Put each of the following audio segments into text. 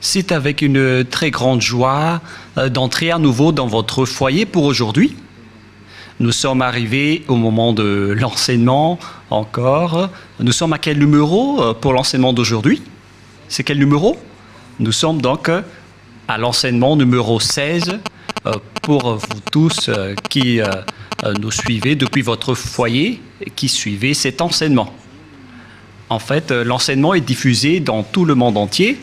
C'est avec une très grande joie d'entrer à nouveau dans votre foyer pour aujourd'hui. Nous sommes arrivés au moment de l'enseignement encore. Nous sommes à quel numéro pour l'enseignement d'aujourd'hui? C'est quel numéro? Nous sommes donc à l'enseignement numéro 16 pour vous tous qui nous suivez depuis votre foyer et qui suivez cet enseignement. En fait, l'enseignement est diffusé dans tout le monde entier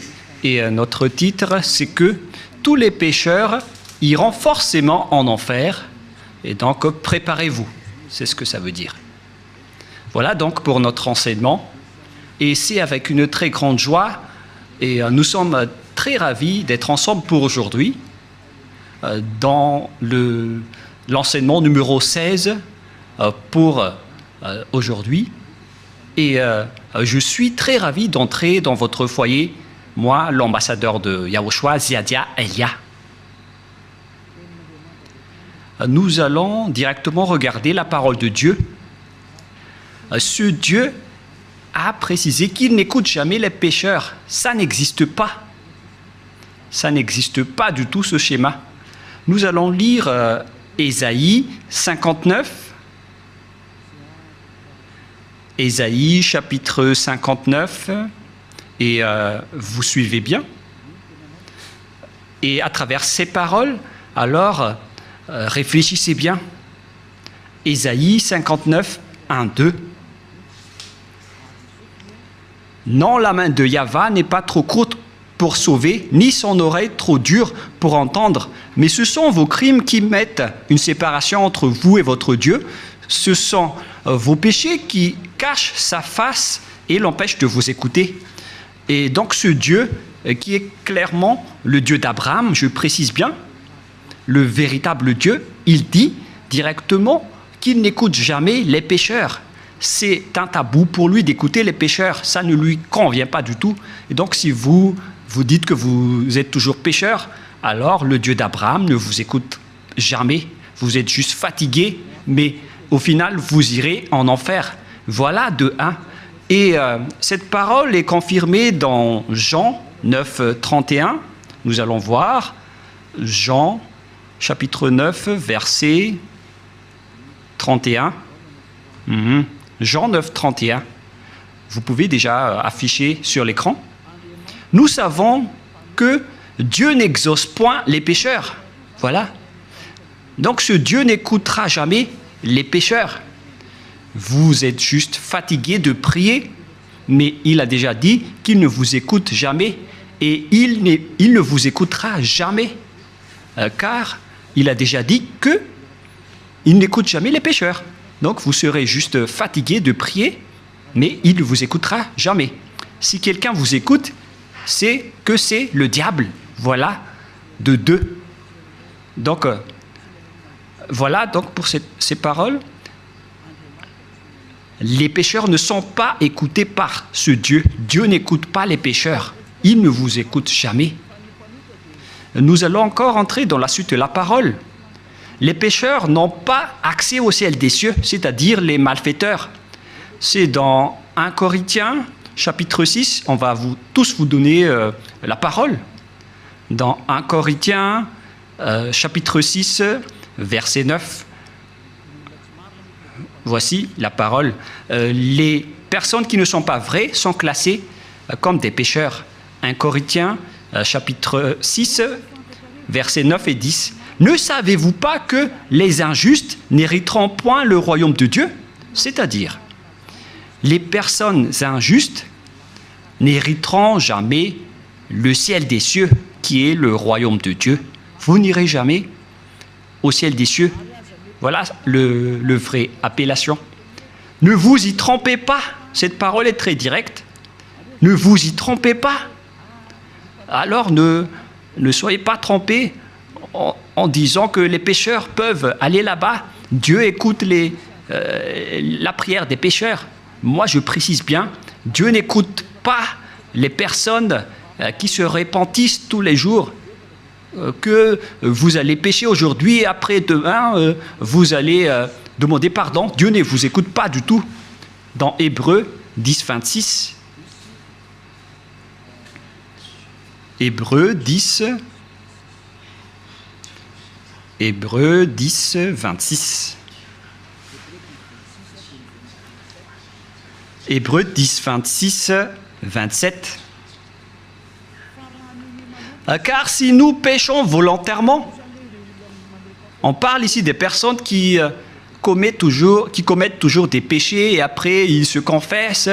et notre titre, c'est que tous les pécheurs iront forcément en enfer et donc préparez-vous. C'est ce que ça veut dire. Voilà donc pour notre enseignement et c'est avec une très grande joie et nous sommes très ravis d'être ensemble pour aujourd'hui dans l'enseignement numéro 16 pour aujourd'hui. Et je suis très ravi d'entrer dans votre foyer, moi, l'ambassadeur de Yahushua, Ziadia Elia. Nous allons directement regarder la parole de Dieu. Ce Dieu a précisé qu'il n'écoute jamais les pécheurs. Ça n'existe pas. Ça n'existe pas du tout, ce schéma. Nous allons lire Ésaïe 59. Ésaïe chapitre 59, et vous suivez bien. Et à travers ces paroles, alors réfléchissez bien. Ésaïe 59, 1, 2. Non, la main de Yahva n'est pas trop courte pour sauver, ni son oreille trop dure pour entendre, mais ce sont vos crimes qui mettent une séparation entre vous et votre Dieu. Ce sont vos péchés qui cachent sa face et l'empêchent de vous écouter. Et donc ce Dieu, qui est clairement le Dieu d'Abraham, je précise bien, le véritable Dieu, il dit directement qu'il n'écoute jamais les pécheurs. C'est un tabou pour lui d'écouter les pécheurs, ça ne lui convient pas du tout. Et donc si vous dites que vous êtes toujours pécheur, alors le Dieu d'Abraham ne vous écoute jamais. Vous êtes juste fatigué, mais au final, vous irez en enfer. Voilà de 1. Et cette parole est confirmée dans Jean 9, 31. Nous allons voir Jean, chapitre 9, verset 31. Jean 9, 31. Vous pouvez déjà afficher sur l'écran. Nous savons que Dieu n'exauce point les pécheurs. Voilà. Donc ce Dieu n'écoutera jamais les pécheurs. Vous êtes juste fatigué de prier, mais il a déjà dit qu'il ne vous écoute jamais et il ne vous écoutera jamais, car il a déjà dit qu'il n'écoute jamais les pécheurs. Donc vous serez juste fatigué de prier, mais il ne vous écoutera jamais. Si quelqu'un vous écoute, c'est que c'est le diable. Voilà, de 2. Donc, voilà donc pour ces paroles. Les pécheurs ne sont pas écoutés par ce Dieu. Dieu n'écoute pas les pécheurs. Il ne vous écoute jamais. Nous allons encore entrer dans la suite de la parole. Les pécheurs n'ont pas accès au ciel des cieux, c'est-à-dire les malfaiteurs. C'est dans 1 Corinthiens, chapitre 6, on va tous vous donner la parole. Dans 1 Corinthiens, chapitre 6, verset 9. Voici la parole. Les personnes qui ne sont pas vraies sont classées comme des pécheurs. 1 Corinthiens, chapitre 6, versets 9 et 10. Ne savez-vous pas que les injustes n'hériteront point le royaume de Dieu? C'est-à-dire, les personnes injustes n'hériteront jamais le ciel des cieux, qui est le royaume de Dieu. Vous n'irez jamais au ciel des cieux. Voilà le vrai appellation. Ne vous y trompez pas. Cette parole est très directe. Ne vous y trompez pas. Alors ne soyez pas trompés en disant que les pécheurs peuvent aller là-bas. Dieu écoute la prière des pécheurs. Moi, je précise bien, Dieu n'écoute pas les personnes qui se repentissent tous les jours. Que vous allez pécher aujourd'hui et après-demain, vous allez demander pardon. Dieu ne vous écoute pas du tout. Dans Hébreux 10, 26, Hébreux 10, 26. Hébreux 10, 26, 27. Car si nous péchons volontairement, on parle ici des personnes qui commettent toujours des péchés et après ils se confessent,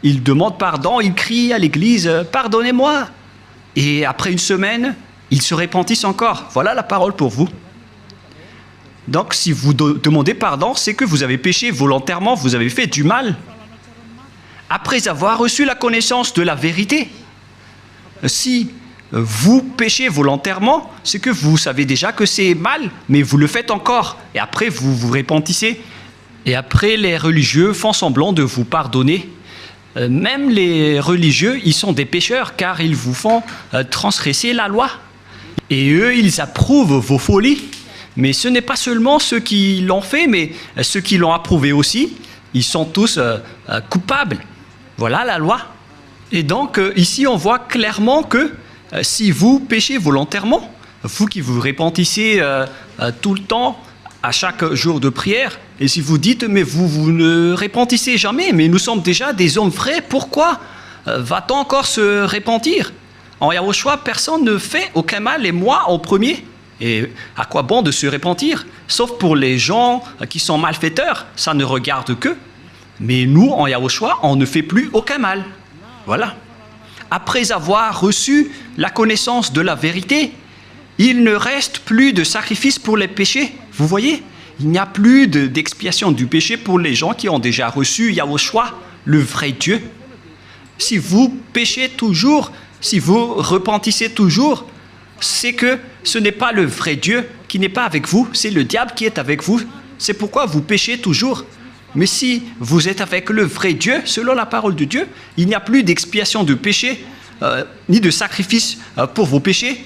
ils demandent pardon, ils crient à l'église « Pardonnez-moi » et après une semaine, ils se repentissent encore. Voilà la parole pour vous. Donc si vous demandez pardon, c'est que vous avez péché volontairement, vous avez fait du mal. Après avoir reçu la connaissance de la vérité, si vous péchez volontairement, c'est que vous savez déjà que c'est mal, mais vous le faites encore. Et après, vous vous repentissez. Et après, les religieux font semblant de vous pardonner. Même les religieux, ils sont des pécheurs, car ils vous font transgresser la loi. Et eux, ils approuvent vos folies. Mais ce n'est pas seulement ceux qui l'ont fait, mais ceux qui l'ont approuvé aussi. Ils sont tous coupables. Voilà la loi. Et donc, ici, on voit clairement que si vous péchez volontairement, vous qui vous repentissez tout le temps, à chaque jour de prière, et si vous dites, mais vous ne repentissez jamais, mais nous sommes déjà des hommes vrais, pourquoi va-t-on encore se repentir? En Yahushua, personne ne fait aucun mal, et moi en premier. Et à quoi bon de se repentir? Sauf pour les gens qui sont malfaiteurs, ça ne regarde qu'eux. Mais nous, en Yahushua, on ne fait plus aucun mal. Voilà. Après avoir reçu la connaissance de la vérité, il ne reste plus de sacrifice pour les péchés. Vous voyez? Il n'y a plus d'expiation du péché pour les gens qui ont déjà reçu Yahushua, le vrai Dieu. Si vous péchez toujours, si vous repentissez toujours, c'est que ce n'est pas le vrai Dieu qui n'est pas avec vous, c'est le diable qui est avec vous. C'est pourquoi vous péchez toujours. Mais si vous êtes avec le vrai Dieu, selon la parole de Dieu, il n'y a plus d'expiation de péché, ni de sacrifice pour vos péchés.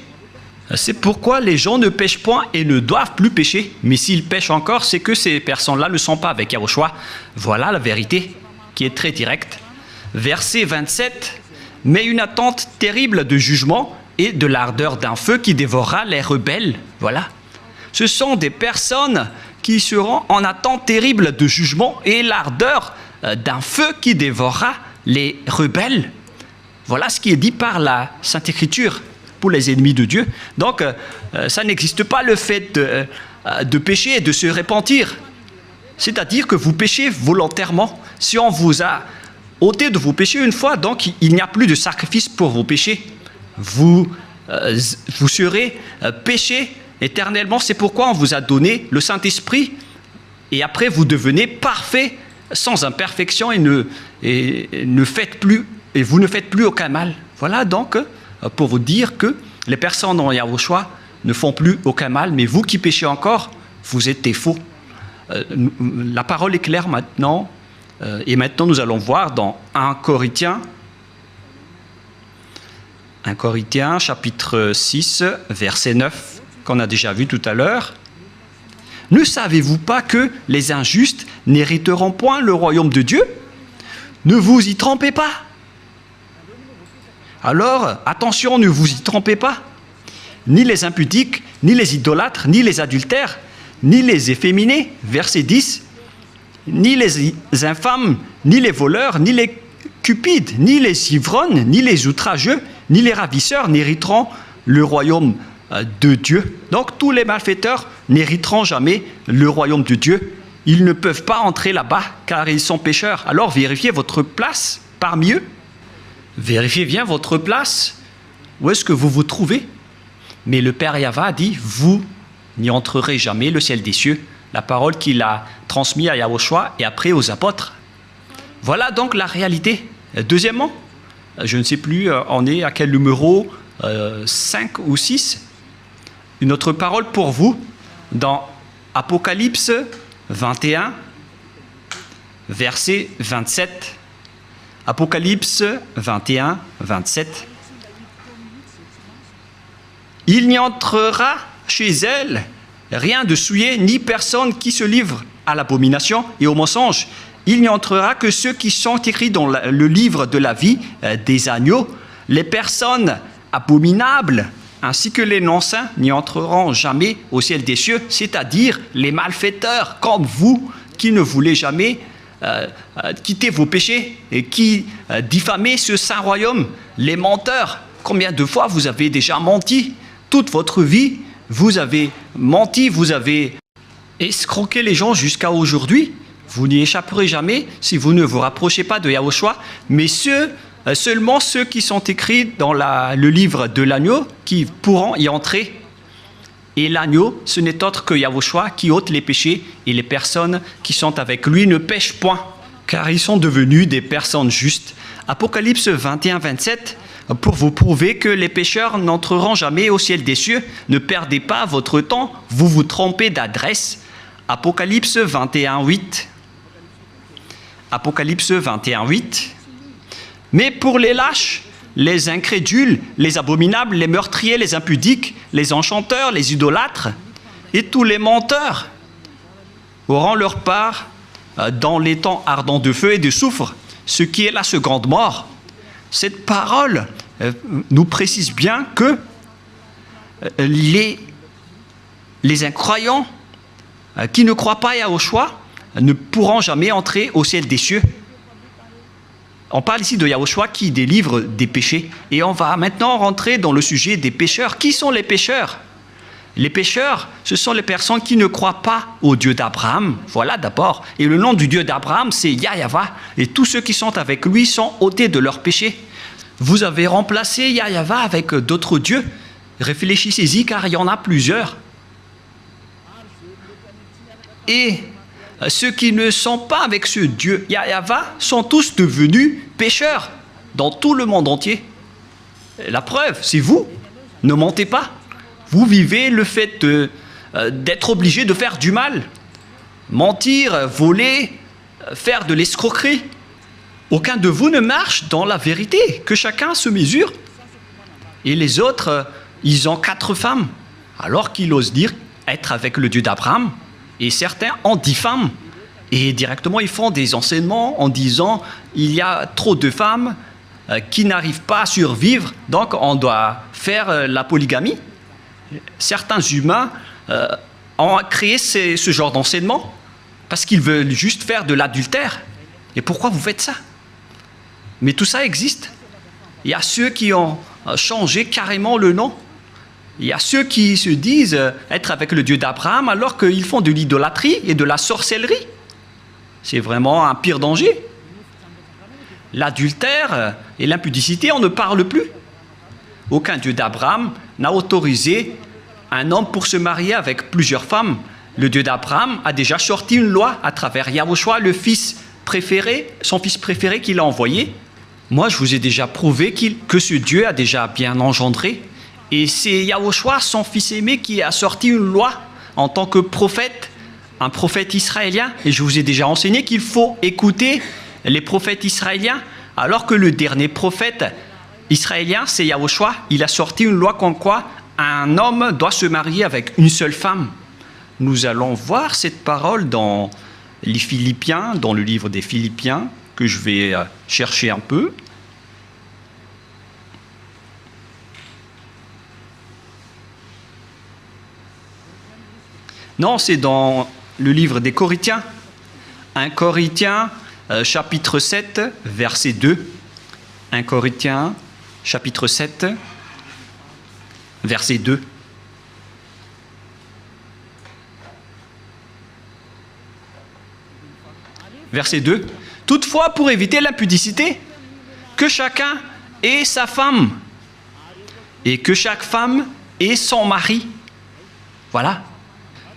C'est pourquoi les gens ne pêchent point et ne doivent plus pécher. Mais s'ils pêchent encore, c'est que ces personnes-là ne sont pas avec Yahushua. Voilà la vérité qui est très directe. Verset 27. « Mais une attente terrible de jugement et de l'ardeur d'un feu qui dévorera les rebelles. » Voilà. Ce sont des personnes qui seront en attente terrible de jugement et l'ardeur d'un feu qui dévorera les rebelles. Voilà ce qui est dit par la Sainte Écriture pour les ennemis de Dieu. Donc, ça n'existe pas le fait de pécher et de se repentir. C'est-à-dire que vous péchez volontairement. Si on vous a ôté de vos péchés une fois, donc il n'y a plus de sacrifice pour vos péchés. Vous serez péchés éternellement. C'est pourquoi on vous a donné le Saint-Esprit. Et après, vous devenez parfait, sans imperfection, et vous ne faites plus aucun mal. Voilà donc pour vous dire que les personnes en Yahushua ne font plus aucun mal, mais vous qui péchez encore, vous êtes des faux. La parole est claire maintenant, et maintenant nous allons voir dans 1 Corinthiens chapitre 6, verset 9, qu'on a déjà vu tout à l'heure. « Ne savez-vous pas que les injustes n'hériteront point le royaume de Dieu? Ne vous y trompez pas. » Alors, attention, ne vous y trompez pas. Ni les impudiques, ni les idolâtres, ni les adultères, ni les efféminés, verset 10, ni les infâmes, ni les voleurs, ni les cupides, ni les ivrognes, ni les outrageux, ni les ravisseurs n'hériteront le royaume de Dieu. Donc tous les malfaiteurs n'hériteront jamais le royaume de Dieu. Ils ne peuvent pas entrer là-bas car ils sont pécheurs. Alors vérifiez votre place parmi eux. Vérifiez bien votre place. Où est-ce que vous vous trouvez? Mais le Père Yahva dit, vous n'y entrerez jamais le ciel des cieux. La parole qu'il a transmise à Yahushua et après aux apôtres. Voilà donc la réalité. Deuxièmement, je ne sais plus, on est à quel numéro 5 ou 6. Une autre parole pour vous, dans Apocalypse 21, verset 27. Apocalypse 21, 27. Il n'y entrera chez elle rien de souillé, ni personne qui se livre à l'abomination et au mensonge. Il n'y entrera que ceux qui sont écrits dans le livre de la vie des agneaux. Les personnes abominables, ainsi que les non-saints n'y entreront jamais au ciel des cieux, c'est-à-dire les malfaiteurs comme vous qui ne voulez jamais quitter vos péchés et qui diffamez ce saint royaume, les menteurs. Combien de fois vous avez déjà menti? Toute votre vie, vous avez menti, vous avez escroqué les gens jusqu'à aujourd'hui. Vous n'y échapperez jamais si vous ne vous rapprochez pas de Yahushua, mais seulement ceux qui sont écrits dans le livre de l'agneau qui pourront y entrer. Et l'agneau, ce n'est autre que Yahushua qui ôte les péchés, et les personnes qui sont avec lui ne pêchent point, car ils sont devenus des personnes justes. Apocalypse 21, 27, pour vous prouver que les pécheurs n'entreront jamais au ciel des cieux, ne perdez pas votre temps, vous vous trompez d'adresse. Apocalypse 21, 8. Apocalypse 21, 8. Mais pour les lâches, les incrédules, les abominables, les meurtriers, les impudiques, les enchanteurs, les idolâtres et tous les menteurs auront leur part dans les temps ardents de feu et de soufre, ce qui est la seconde mort. Cette parole nous précise bien que les incroyants qui ne croient pas à Yahushua ne pourront jamais entrer au ciel des cieux. On parle ici de Yahushua qui délivre des péchés. Et on va maintenant rentrer dans le sujet des pécheurs. Qui sont les pécheurs? Les pécheurs, ce sont les personnes qui ne croient pas au Dieu d'Abraham. Voilà d'abord. Et le nom du Dieu d'Abraham, c'est Yahva. Et tous ceux qui sont avec lui sont ôtés de leurs péchés. Vous avez remplacé Yahva avec d'autres dieux. Réfléchissez-y car il y en a plusieurs. Et ceux qui ne sont pas avec ce Dieu Yahva sont tous devenus pécheurs dans tout le monde entier. La preuve, c'est vous. Ne mentez pas. Vous vivez le fait d'être obligé de faire du mal. Mentir, voler, faire de l'escroquerie. Aucun de vous ne marche dans la vérité. Que chacun se mesure. Et les autres, ils ont 4 femmes. Alors qu'ils osent dire être avec le Dieu d'Abraham. Et certains en diffament. Et directement, ils font des enseignements en disant il y a trop de femmes qui n'arrivent pas à survivre, donc on doit faire la polygamie. Certains humains ont créé ce genre d'enseignement parce qu'ils veulent juste faire de l'adultère. Et pourquoi vous faites ça? Mais tout ça existe. Il y a ceux qui ont changé carrément le nom. Il y a ceux qui se disent être avec le Dieu d'Abraham alors qu'ils font de l'idolâtrie et de la sorcellerie. C'est vraiment un pire danger. L'adultère et l'impudicité, on ne parle plus. Aucun Dieu d'Abraham n'a autorisé un homme pour se marier avec plusieurs femmes. Le Dieu d'Abraham a déjà sorti une loi à travers Yahushua, le fils préféré, son fils préféré qu'il a envoyé. Moi, je vous ai déjà prouvé que ce Dieu a déjà bien engendré. Et c'est Yahushua, son fils aimé, qui a sorti une loi en tant que prophète, un prophète israélien. Et je vous ai déjà enseigné qu'il faut écouter les prophètes israéliens, alors que le dernier prophète israélien, c'est Yahushua. Il a sorti une loi comme quoi un homme doit se marier avec une seule femme. Nous allons voir cette parole dans les Philippiens, dans le livre des Philippiens, que je vais chercher un peu. Non, c'est dans le livre des Corinthiens. 1 Corinthiens, chapitre 7, verset 2. 1 Corinthiens, chapitre 7, verset 2. Verset 2. Toutefois, pour éviter l'impudicité, que chacun ait sa femme et que chaque femme ait son mari. Voilà.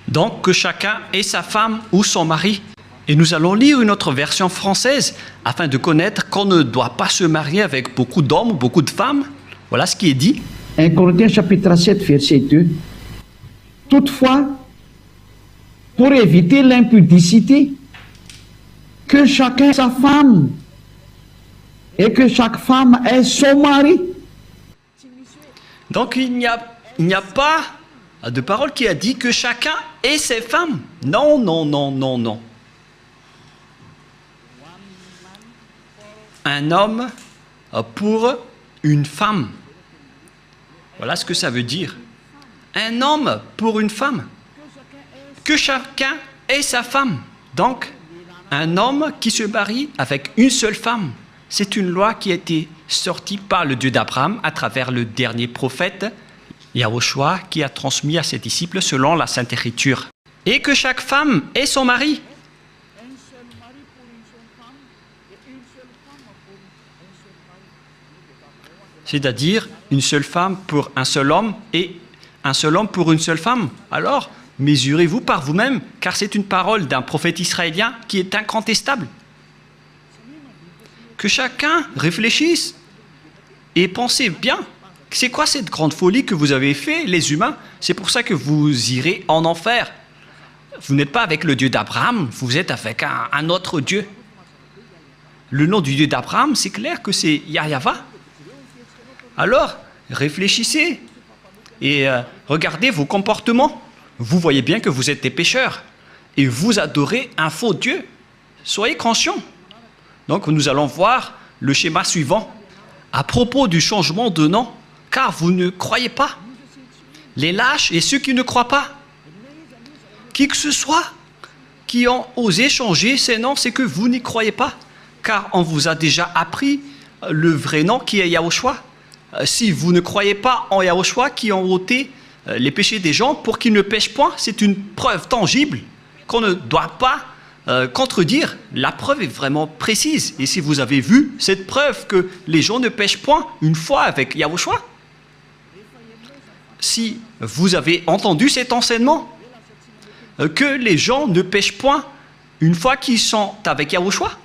Donc, que chacun ait sa femme ou son mari. Et nous allons lire une autre version française afin de connaître qu'on ne doit pas se marier avec beaucoup d'hommes ou beaucoup de femmes. Voilà ce qui est dit. 1 Corinthiens chapitre 7, verset 2. Toutefois, pour éviter l'impudicité, que chacun ait sa femme et que chaque femme ait son mari. Donc, il n'y a pas de parole qui a dit que chacun ait ses femmes. Non, non, non, non, non. Un homme pour une femme. Voilà ce que ça veut dire. Un homme pour une femme. Que chacun ait sa femme. Donc, un homme qui se marie avec une seule femme. C'est une loi qui a été sortie par le Dieu d'Abraham à travers le dernier prophète, Yahushua, qui a transmis à ses disciples selon la Sainte Écriture. Et que chaque femme ait son mari. C'est-à-dire une seule femme pour un seul homme et un seul homme pour une seule femme. Alors, mesurez-vous par vous-même, car c'est une parole d'un prophète israélien qui est incontestable. Que chacun réfléchisse et pensez bien. C'est quoi cette grande folie que vous avez fait, les humains? C'est pour ça que vous irez en enfer. Vous n'êtes pas avec le Dieu d'Abraham, vous êtes avec un autre Dieu. Le nom du Dieu d'Abraham, c'est clair que c'est Yahva. Alors, réfléchissez et regardez vos comportements. Vous voyez bien que vous êtes des pécheurs et vous adorez un faux Dieu. Soyez conscients. Donc, nous allons voir le schéma suivant. À propos du changement de nom, car vous ne croyez pas. Les lâches et ceux qui ne croient pas. Qui que ce soit qui ont osé changer ces noms, c'est que vous n'y croyez pas. Car on vous a déjà appris le vrai nom qui est Yahushua. Si vous ne croyez pas en Yahushua qui ont ôté les péchés des gens pour qu'ils ne pêchent point, c'est une preuve tangible qu'on ne doit pas contredire. La preuve est vraiment précise. Et si vous avez vu cette preuve que les gens ne pêchent point une fois avec Yahushua, si vous avez entendu cet enseignement, que les gens ne pêchent point une fois qu'ils sont avec Yahushua,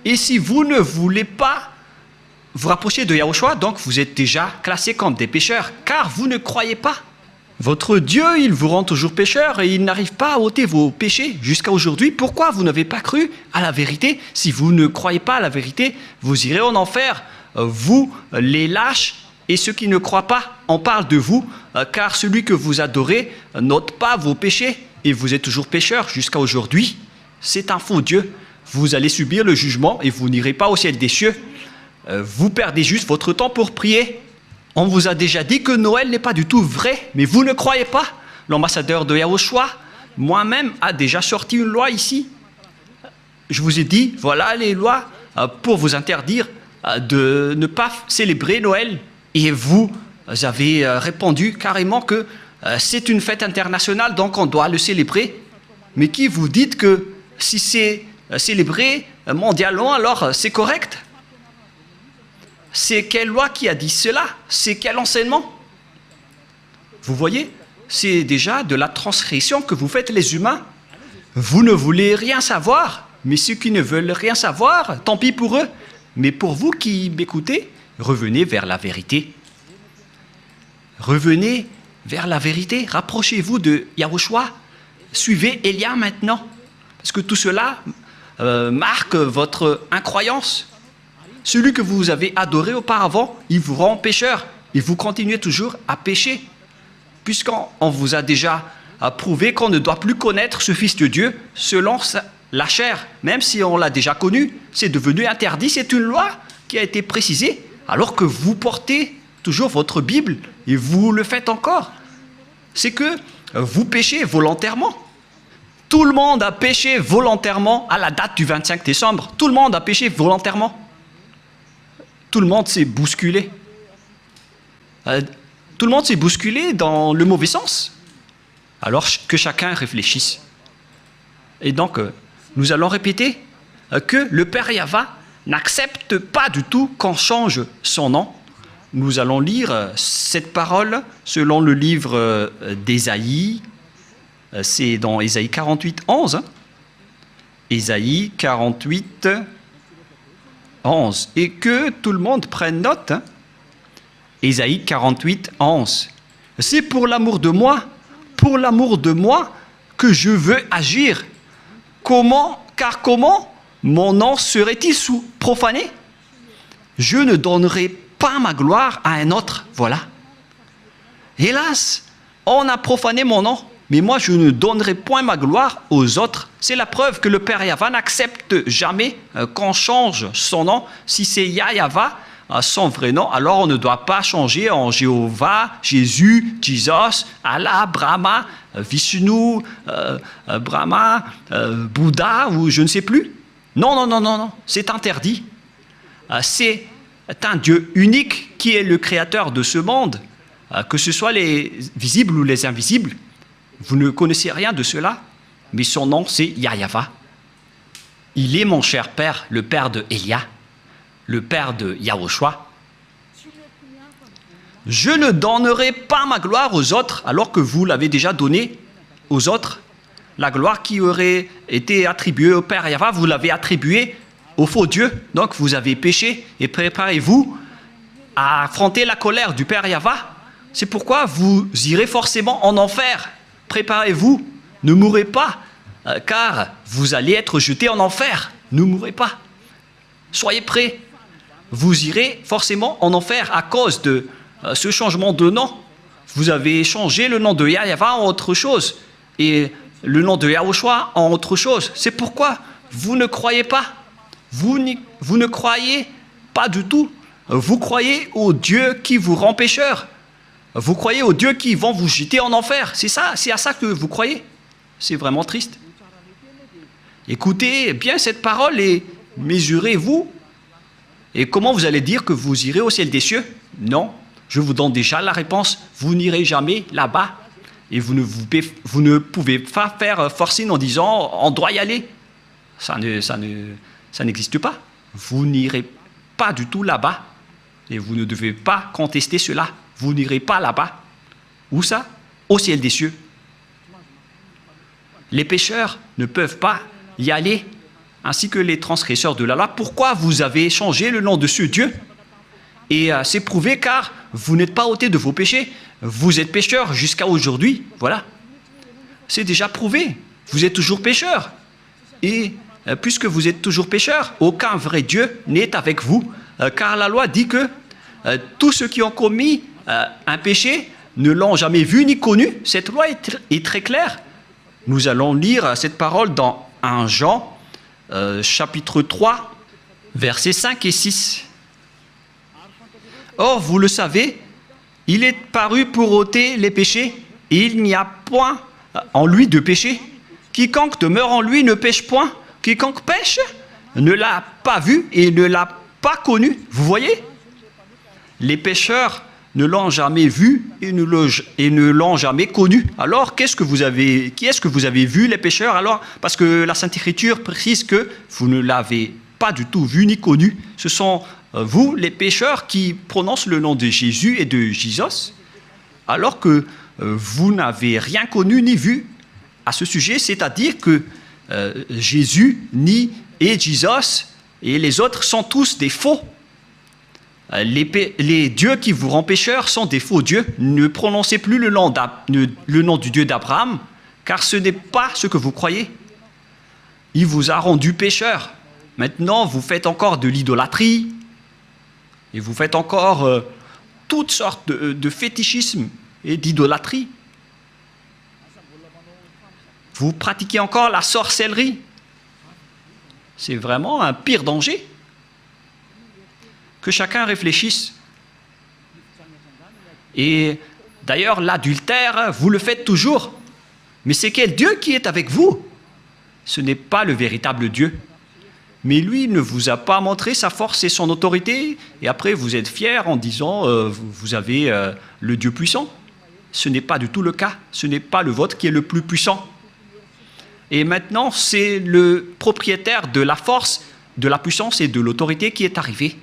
et si vous ne voulez pas vous rapprochez de Yahushua, donc vous êtes déjà classés comme des pécheurs, car vous ne croyez pas. Votre Dieu, il vous rend toujours pécheur et il n'arrive pas à ôter vos péchés jusqu'à aujourd'hui. Pourquoi vous n'avez pas cru à la vérité? Si vous ne croyez pas à la vérité, vous irez en enfer. Vous, les lâches et ceux qui ne croient pas, on parle de vous, car celui que vous adorez n'ôte pas vos péchés et vous êtes toujours pécheur jusqu'à aujourd'hui. C'est un faux Dieu. Vous allez subir le jugement et vous n'irez pas au ciel des cieux. Vous perdez juste votre temps pour prier. On vous a déjà dit que Noël n'est pas du tout vrai, mais vous ne croyez pas. L'ambassadeur de Yahushua, moi-même, a déjà sorti une loi ici. Je vous ai dit, voilà les lois pour vous interdire de ne pas célébrer Noël. Et vous avez répondu carrément que c'est une fête internationale, donc on doit le célébrer. Mais qui vous dites que si c'est célébré mondialement, alors c'est correct? C'est quelle loi qui a dit cela? C'est quel enseignement? Vous voyez, c'est déjà de la transgression que vous faites les humains. Vous ne voulez rien savoir, mais ceux qui ne veulent rien savoir, tant pis pour eux. Mais pour vous qui m'écoutez, revenez vers la vérité. Revenez vers la vérité. Rapprochez-vous de Yahushua. Suivez Élia maintenant. Parce que tout cela marque votre incroyance. Celui que vous avez adoré auparavant, il vous rend pécheur. Et vous continuez toujours à pécher. Puisqu'on vous a déjà prouvé qu'on ne doit plus connaître ce Fils de Dieu selon la chair. Même si on l'a déjà connu, c'est devenu interdit. C'est une loi qui a été précisée. Alors que vous portez toujours votre Bible et vous le faites encore. C'est que vous péchez volontairement. Tout le monde a péché volontairement à la date du 25 décembre. Tout le monde a péché volontairement. Tout le monde s'est bousculé. Tout le monde s'est bousculé dans le mauvais sens. Alors que chacun réfléchisse. Et donc, nous allons répéter que le Père Yahva n'accepte pas du tout qu'on change son nom. Nous allons lire cette parole selon le livre d'Ésaïe. C'est dans Ésaïe 48, 11. Ésaïe 48, 11. Et que tout le monde prenne note. Ésaïe 48, 11. C'est pour l'amour de moi que je veux agir. Car comment mon nom serait-il profané? Je ne donnerai pas ma gloire à un autre. Voilà. Hélas, on a profané mon nom, mais moi je ne donnerai point ma gloire aux autres. C'est la preuve que le Père Yahva n'accepte jamais qu'on change son nom. Si c'est Yahva, son vrai nom, alors on ne doit pas changer en Jéhovah, Jésus, Jesus, Allah, Brahma, Vishnu, Brahma, Bouddha ou je ne sais plus. Non, non, non, non, non, c'est interdit. C'est un Dieu unique qui est le créateur de ce monde, que ce soit les visibles ou les invisibles. Vous ne connaissez rien de cela, mais son nom c'est Yahweh. Il est mon cher père, le père de Elia, le père de Yahushua. Je ne donnerai pas ma gloire aux autres, alors que vous l'avez déjà donnée aux autres. La gloire qui aurait été attribuée au Père Yahweh, vous l'avez attribuée au faux Dieu. Donc vous avez péché et préparez-vous à affronter la colère du Père Yahweh. C'est pourquoi vous irez forcément en enfer. Préparez-vous, ne mourrez pas, car vous allez être jetés en enfer. Ne mourrez pas. Soyez prêts. Vous irez forcément en enfer à cause de ce changement de nom. Vous avez changé le nom de Yahweh en autre chose et le nom de Yahushua en autre chose. C'est pourquoi vous ne croyez pas. Vous ne croyez pas du tout. Vous croyez au Dieu qui vous rend pécheur. Vous croyez aux dieux qui vont vous jeter en enfer. C'est ça, c'est à ça que vous croyez. C'est vraiment triste. Écoutez bien cette parole et mesurez-vous. Et comment vous allez dire que vous irez au ciel des cieux? Non, je vous donne déjà la réponse. Vous n'irez jamais là-bas. Et vous ne pouvez pas faire forcing en disant on doit y aller. Ça n'existe pas. Vous n'irez pas du tout là-bas. Et vous ne devez pas contester cela. Vous n'irez pas là-bas. Où ça? Au ciel des cieux. Les pécheurs ne peuvent pas y aller, ainsi que les transgresseurs de la loi. Pourquoi vous avez changé le nom de ce Dieu? Et c'est prouvé car vous n'êtes pas ôté de vos péchés. Vous êtes pécheur jusqu'à aujourd'hui. Voilà. C'est déjà prouvé. Vous êtes toujours pécheur. Et puisque vous êtes toujours pécheur, aucun vrai Dieu n'est avec vous. Car la loi dit que tous ceux qui ont commis un péché ne l'ont jamais vu ni connu. Cette loi est très claire. Nous allons lire cette parole dans 1 Jean, chapitre 3, versets 5 et 6. Or, vous le savez, il est paru pour ôter les péchés, et il n'y a point en lui de péché. Quiconque demeure en lui ne pêche point. Quiconque pêche ne l'a pas vu et ne l'a pas connu. Vous voyez? Les pécheurs ne l'ont jamais vu et ne l'ont jamais connu. Alors, qui est-ce que vous avez vu, les pécheurs? Alors, parce que la Sainte Écriture précise que vous ne l'avez pas du tout vu ni connu. Ce sont vous, les pécheurs, qui prononcent le nom de Jésus et de Jesus, alors que vous n'avez rien connu ni vu à ce sujet, c'est-à-dire que Jésus et Jesus et les autres sont tous des faux. Les dieux qui vous rendent pécheurs sont des faux dieux. Ne prononcez plus le nom du Dieu d'Abraham, car ce n'est pas ce que vous croyez. Il vous a rendu pécheur. Maintenant, vous faites encore de l'idolâtrie, et vous faites encore toutes sortes de fétichisme et d'idolâtrie. Vous pratiquez encore la sorcellerie. C'est vraiment un pire danger. Que chacun réfléchisse. Et d'ailleurs, l'adultère, vous le faites toujours. Mais c'est quel Dieu qui est avec vous? Ce n'est pas le véritable Dieu. Mais lui ne vous a pas montré sa force et son autorité, et après vous êtes fiers en disant vous avez le Dieu puissant. Ce n'est pas du tout le cas. Ce n'est pas le vôtre qui est le plus puissant. Et maintenant, c'est le propriétaire de la force, de la puissance et de l'autorité qui est arrivé.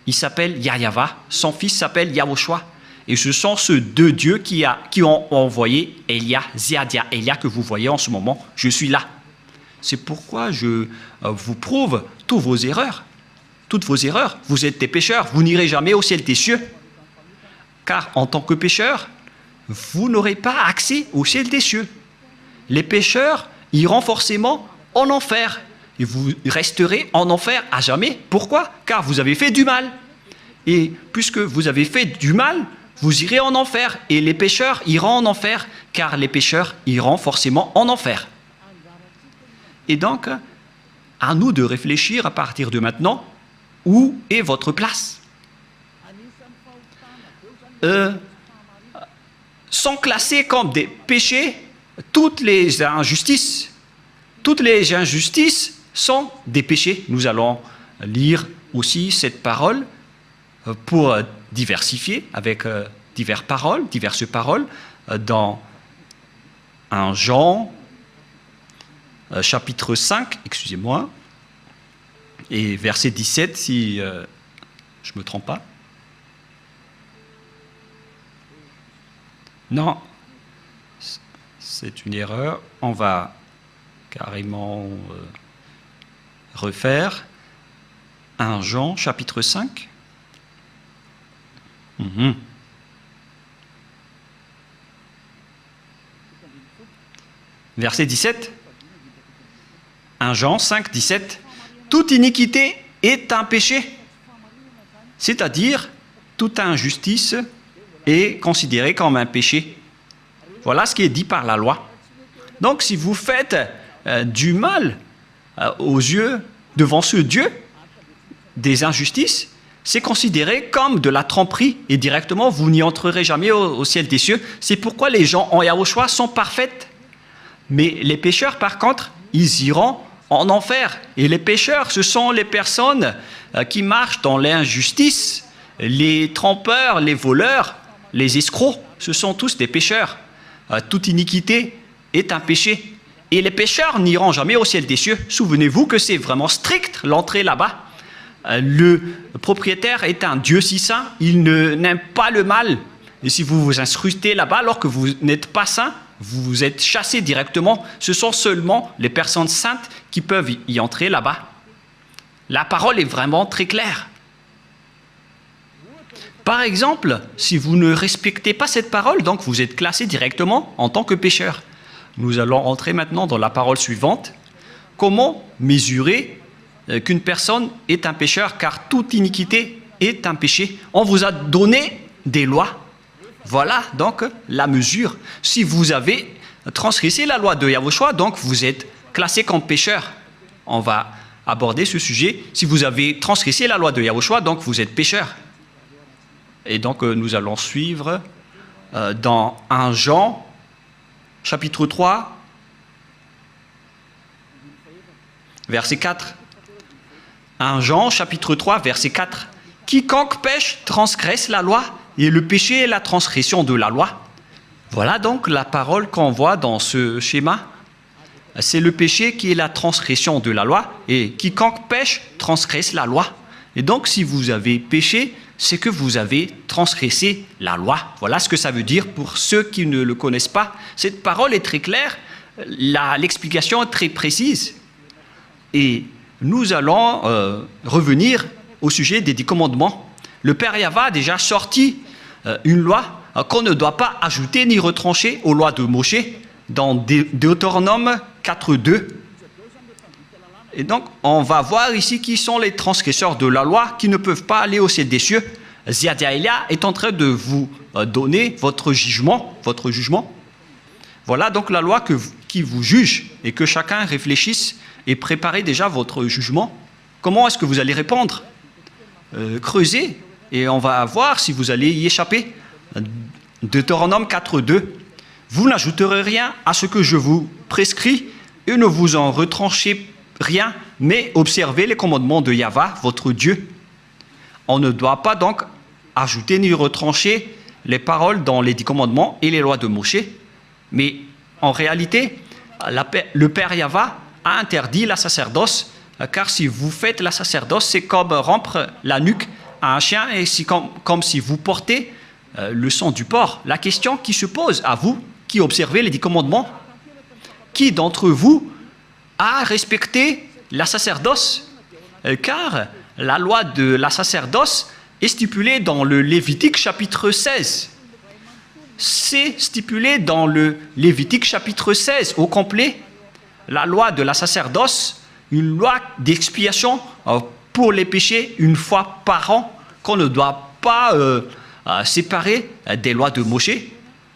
Il s'appelle Yahweh, son fils s'appelle Yahushua. Et ce sont ces deux dieux qui ont envoyé Elia, Ziadia, Elia que vous voyez en ce moment. Je suis là. C'est pourquoi je vous prouve toutes vos erreurs. Toutes vos erreurs. Vous êtes des pécheurs, vous n'irez jamais au ciel des cieux. Car en tant que pécheur, vous n'aurez pas accès au ciel des cieux. Les pécheurs iront forcément en enfer. Et vous resterez en enfer à jamais. Pourquoi? Car vous avez fait du mal. Et puisque vous avez fait du mal, vous irez en enfer. Et les pécheurs iront en enfer, car les pécheurs iront forcément en enfer. Et donc, à nous de réfléchir à partir de maintenant, où est votre place? sont classés comme des péchés toutes les injustices. Toutes les injustices sont des péchés. Nous allons lire aussi cette parole pour diversifier avec diverses paroles dans 1 Jean chapitre 5, excusez-moi, et verset 17 si je ne me trompe pas. Non, c'est une erreur. On va carrément refaire 1 Jean, chapitre 5. Verset 17. 1 Jean 5, 17. Toute iniquité est un péché. C'est-à-dire, toute injustice est considérée comme un péché. Voilà ce qui est dit par la loi. Donc, si vous faites du mal aux yeux, devant ce Dieu, des injustices, c'est considéré comme de la tromperie et directement, vous n'y entrerez jamais au ciel des cieux. C'est pourquoi les gens en Yahushua sont parfaits. Mais les pécheurs, par contre, ils iront en enfer. Et les pécheurs, ce sont les personnes qui marchent dans l'injustice, les trompeurs, les voleurs, les escrocs, ce sont tous des pécheurs. Toute iniquité est un péché. Et les pécheurs n'iront jamais au ciel des cieux. Souvenez-vous que c'est vraiment strict l'entrée là-bas. Le propriétaire est un Dieu si saint, il n'aime pas le mal. Et si vous vous inscrivez là-bas alors que vous n'êtes pas saint, vous êtes chassé directement. Ce sont seulement les personnes saintes qui peuvent y entrer là-bas. La parole est vraiment très claire. Par exemple, si vous ne respectez pas cette parole, donc vous êtes classé directement en tant que pécheur. Nous allons entrer maintenant dans la parole suivante. Comment mesurer qu'une personne est un pécheur, car toute iniquité est un péché. On vous a donné des lois. Voilà donc la mesure. Si vous avez transgressé la loi de Yahushua, donc vous êtes classé comme pécheur. On va aborder ce sujet. Si vous avez transgressé la loi de Yahushua, donc vous êtes pécheur. Et donc nous allons suivre dans 1 Jean, chapitre 3, verset 4. 1 Jean, chapitre 3, verset 4. Quiconque pêche transgresse la loi, et le péché est la transgression de la loi. Voilà donc la parole qu'on voit dans ce schéma. C'est le péché qui est la transgression de la loi, et quiconque pêche transgresse la loi. Et donc si vous avez péché, c'est que vous avez transgressé la loi. Voilà ce que ça veut dire pour ceux qui ne le connaissent pas. Cette parole est très claire, l'explication est très précise. Et nous allons revenir au sujet des 10 commandements. Le Père Yahva a déjà sorti une loi qu'on ne doit pas ajouter ni retrancher aux lois de Moshe dans Deutéronome 4.2. Et donc, on va voir ici qui sont les transgresseurs de la loi qui ne peuvent pas aller au ciel des cieux. Ziadiaïlia est en train de vous donner votre jugement. Voilà donc la loi qui vous juge et que chacun réfléchisse et prépare déjà votre jugement. Comment est-ce que vous allez répondre? Creusez et on va voir si vous allez y échapper. Deutéronome 4.2. Vous n'ajouterez rien à ce que je vous prescris et ne vous en retranchez rien, mais observez les commandements de Yahva, votre Dieu. On ne doit pas donc ajouter ni retrancher les paroles dans les 10 commandements et les lois de Moshe. Mais en réalité, le Père Yahva a interdit la sacerdoce, car si vous faites la sacerdoce, c'est comme rompre la nuque à un chien et c'est comme si vous portez le sang du porc. La question qui se pose à vous, qui observez les 10 commandements, qui d'entre vous a respecté la sacerdoce? Car la loi de la sacerdoce est stipulée dans le Lévitique chapitre 16. C'est stipulé dans le Lévitique chapitre 16 au complet. La loi de la sacerdoce, une loi d'expiation pour les péchés une fois par an, qu'on ne doit pas séparer des lois de Moshe.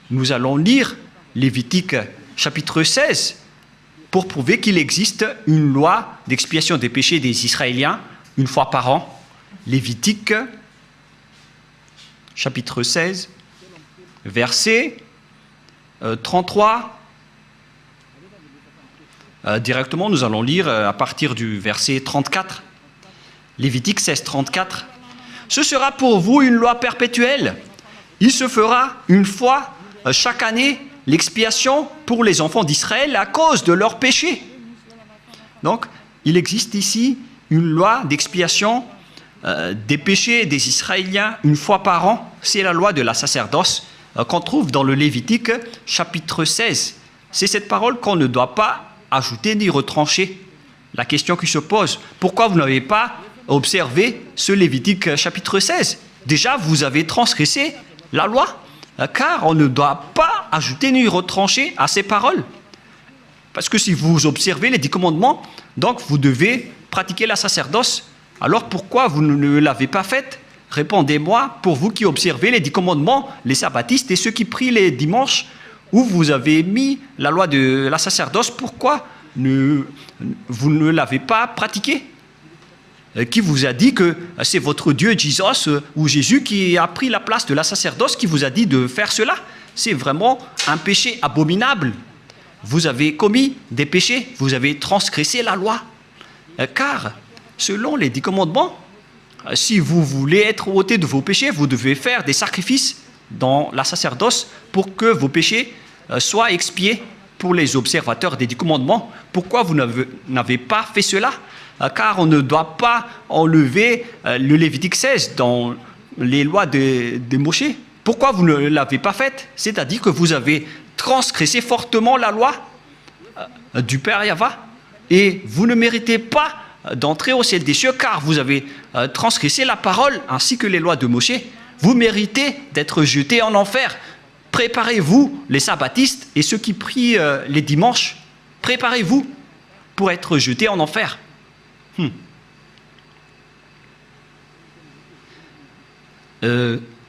Nous allons lire Lévitique chapitre 16 pour prouver qu'il existe une loi d'expiation des péchés des Israéliens une fois par an. Lévitique chapitre 16. verset 33. Directement, nous allons lire à partir du verset 34. Lévitique 16, 34. Ce sera pour vous une loi perpétuelle. Il se fera une fois chaque année l'expiation pour les enfants d'Israël à cause de leurs péchés. Donc, il existe ici une loi d'expiation des péchés des Israéliens une fois par an. C'est la loi de la sacerdoce qu'on trouve dans le Lévitique chapitre 16. C'est cette parole qu'on ne doit pas ajouter ni retrancher. La question qui se pose, pourquoi vous n'avez pas observé ce Lévitique chapitre 16? Déjà, vous avez transgressé la loi, car on ne doit pas ajouter ni retrancher à ces paroles. Parce que si vous observez les 10 commandements, donc vous devez pratiquer la sacerdoce. Alors pourquoi vous ne l'avez pas faite? Répondez-moi, pour vous qui observez les 10 commandements, les sabbatistes et ceux qui prient les dimanches, où vous avez mis la loi de la sacerdoce, pourquoi vous ne l'avez pas pratiquée? Qui vous a dit que c'est votre Dieu Jesus ou Jésus qui a pris la place de la sacerdoce, qui vous a dit de faire cela? C'est vraiment un péché abominable. Vous avez commis des péchés, vous avez transgressé la loi. Car, selon les 10 commandements, si vous voulez être ôté de vos péchés, vous devez faire des sacrifices dans la sacerdoce pour que vos péchés soient expiés pour les observateurs des 10 commandements. Pourquoi vous n'avez pas fait cela? Car on ne doit pas enlever le Lévitique 16 dans les lois de Moshe. Pourquoi vous ne l'avez pas fait? C'est-à-dire que vous avez transgressé fortement la loi du Père Yahva et vous ne méritez pas d'entrer au ciel des cieux car vous avez transgressé la parole ainsi que les lois de Moshe. Vous méritez d'être jetés en enfer. Préparez-vous, les sabbatistes et ceux qui prient les dimanches, préparez-vous pour être jetés en enfer.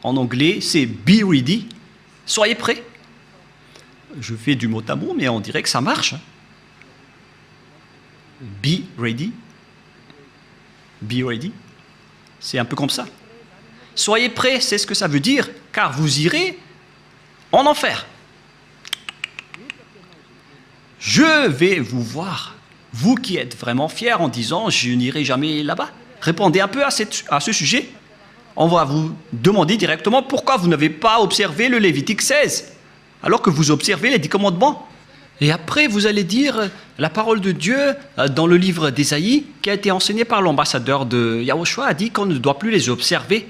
En anglais, c'est be ready. Soyez prêts. Je fais du mot à mot, mais on dirait que ça marche. Be ready. Be ready. C'est un peu comme ça. Soyez prêts, c'est ce que ça veut dire, car vous irez en enfer. Je vais vous voir, vous qui êtes vraiment fiers en disant « je n'irai jamais là-bas ». Répondez un peu à ce sujet. On va vous demander directement pourquoi vous n'avez pas observé le Lévitique 16, alors que vous observez les 10 commandements. Et après, vous allez dire la parole de Dieu dans le livre d'Ésaïe, qui a été enseigné par l'ambassadeur de Yahushua, a dit qu'on ne doit plus les observer.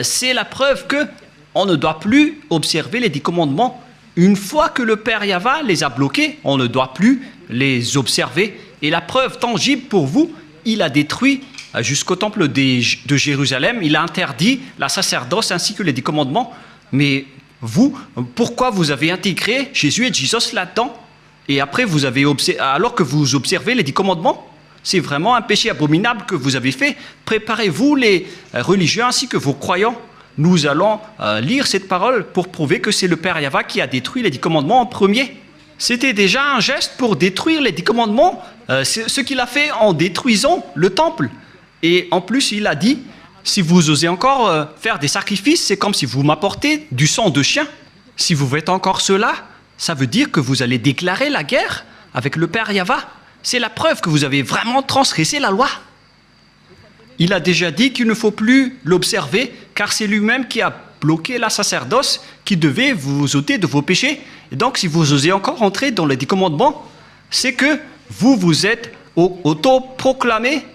C'est la preuve qu'on ne doit plus observer les 10 commandements. Une fois que le Père Yahva les a bloqués, on ne doit plus les observer. Et la preuve tangible pour vous, il a détruit jusqu'au temple de Jérusalem, il a interdit la sacerdoce ainsi que les 10 commandements. Mais vous, pourquoi vous avez intégré Jésus et Jesus là-dedans? Et après, alors que vous observez les 10 commandements, c'est vraiment un péché abominable que vous avez fait. Préparez-vous, les religieux ainsi que vos croyants. Nous allons lire cette parole pour prouver que c'est le Père Yahva qui a détruit les 10 commandements en premier. C'était déjà un geste pour détruire les 10 commandements, ce qu'il a fait en détruisant le temple. Et en plus, il a dit, si vous osez encore faire des sacrifices, c'est comme si vous m'apportez du sang de chien. Si vous faites encore cela, ça veut dire que vous allez déclarer la guerre avec le Père Yahva. C'est la preuve que vous avez vraiment transgressé la loi. Il a déjà dit qu'il ne faut plus l'observer, car c'est lui-même qui a bloqué la sacerdoce, qui devait vous ôter de vos péchés. Et donc, si vous osez encore entrer dans les 10 commandements, c'est que vous vous êtes auto-proclamé